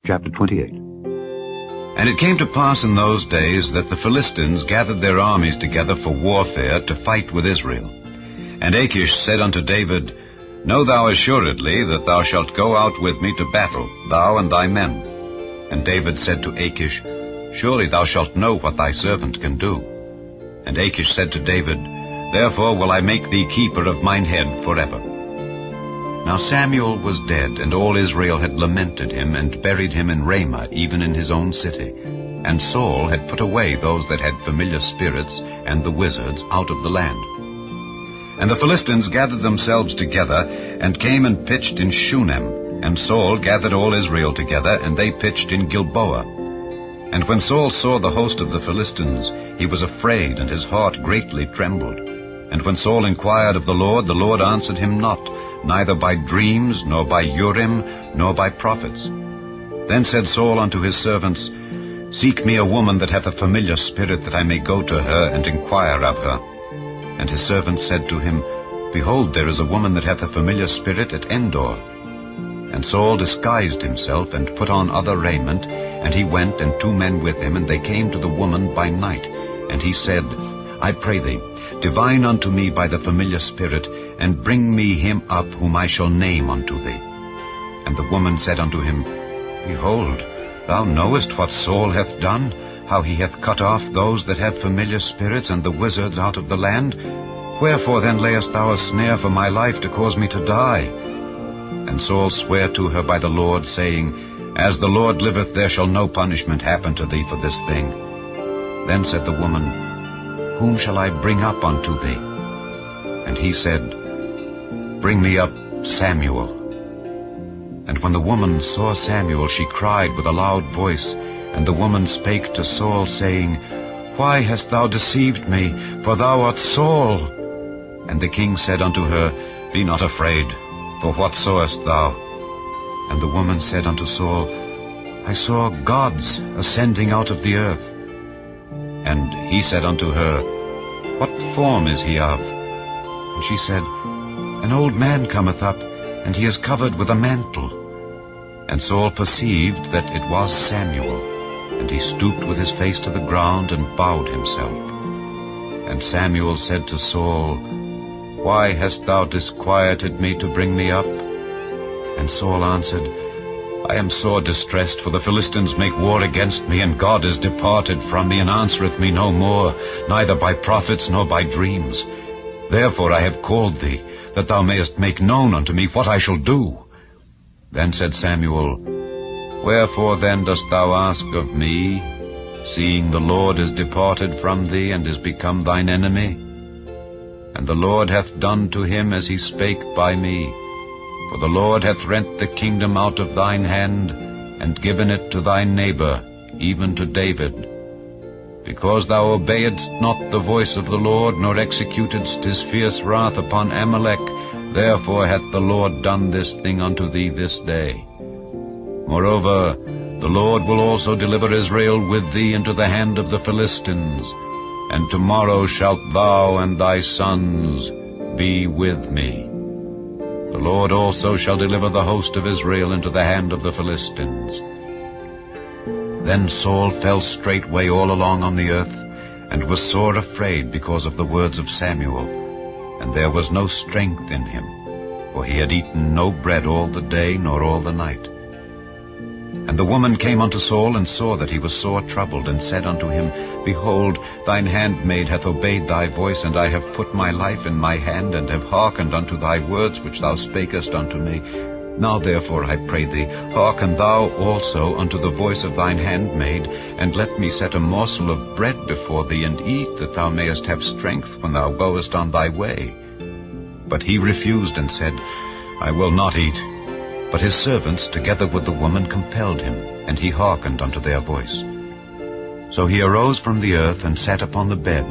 Chapter 28. And it came to pass in those days that the Philistines gathered their armies together for warfare to fight with Israel. And Achish said unto David, Know thou assuredly that thou shalt go out with me to battle, thou and thy men. And David said to Achish, Surely thou shalt know what thy servant can do. And Achish said to David, Therefore will I make thee keeper of mine head forever. Now Samuel was dead, and all Israel had lamented him, and buried him in Ramah, even in his own city. And Saul had put away those that had familiar spirits, and the wizards, out of the land. And the Philistines gathered themselves together, and came and pitched in Shunem. And Saul gathered all Israel together, and they pitched in Gilboa. And when Saul saw the host of the Philistines, he was afraid, and his heart greatly trembled. And when Saul inquired of the Lord answered him not, neither by dreams, nor by Urim, nor by prophets. Then said Saul unto his servants, Seek me a woman that hath a familiar spirit, that I may go to her, and inquire of her. And his servants said to him, Behold, there is a woman that hath a familiar spirit at Endor. And Saul disguised himself, and put on other raiment, and he went, and 2 men with him, and they came to the woman by night. And he said, I pray thee, divine unto me by the familiar spirit, and bring me him up whom I shall name unto thee. And the woman said unto him, Behold, thou knowest what Saul hath done, how he hath cut off those that have familiar spirits, and the wizards out of the land. Wherefore then layest thou a snare for my life, to cause me to die? And Saul sware to her by the Lord, saying, As the Lord liveth, there shall no punishment happen to thee for this thing. Then said the woman, Whom shall I bring up unto thee? And he said, Bring me up Samuel. And when the woman saw Samuel, she cried with a loud voice. And the woman spake to Saul, saying, Why hast thou deceived me? For thou art Saul. And the king said unto her, Be not afraid, for what sawest thou? And the woman said unto Saul, I saw gods ascending out of the earth. And he said unto her, What form is he of? And she said, An old man cometh up, and he is covered with a mantle. And Saul perceived that it was Samuel, and he stooped with his face to the ground, and bowed himself. And Samuel said to Saul, Why hast thou disquieted me to bring me up? And Saul answered, I am sore distressed, for the Philistines make war against me, and God is departed from me, and answereth me no more, neither by prophets nor by dreams. Therefore I have called thee, that thou mayest make known unto me what I shall do. Then said Samuel, Wherefore then dost thou ask of me, seeing the Lord is departed from thee, and is become thine enemy? And the Lord hath done to him as he spake by me. For the Lord hath rent the kingdom out of thine hand, and given it to thy neighbor, even to David. Because thou obeyedst not the voice of the Lord, nor executedst his fierce wrath upon Amalek, therefore hath the Lord done this thing unto thee this day. Moreover, the Lord will also deliver Israel with thee into the hand of the Philistines, and tomorrow shalt thou and thy sons be with me. The Lord also shall deliver the host of Israel into the hand of the Philistines. Then Saul fell straightway all along on the earth, and was sore afraid because of the words of Samuel. And there was no strength in him, for he had eaten no bread all the day nor all the night. And the woman came unto Saul, and saw that he was sore troubled, and said unto him, Behold, thine handmaid hath obeyed thy voice, and I have put my life in my hand, and have hearkened unto thy words which thou spakest unto me. Now therefore, I pray thee, hearken thou also unto the voice of thine handmaid, and let me set a morsel of bread before thee, and eat, that thou mayest have strength when thou goest on thy way. But he refused, and said, I will not eat. But his servants, together with the woman, compelled him, and he hearkened unto their voice. So he arose from the earth, and sat upon the bed.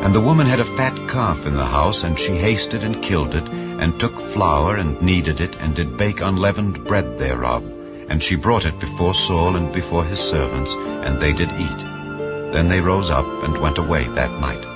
And the woman had a fat calf in the house, and she hasted and killed it, and took flour, and kneaded it, and did bake unleavened bread thereof. And she brought it before Saul and before his servants, and they did eat. Then they rose up, and went away that night.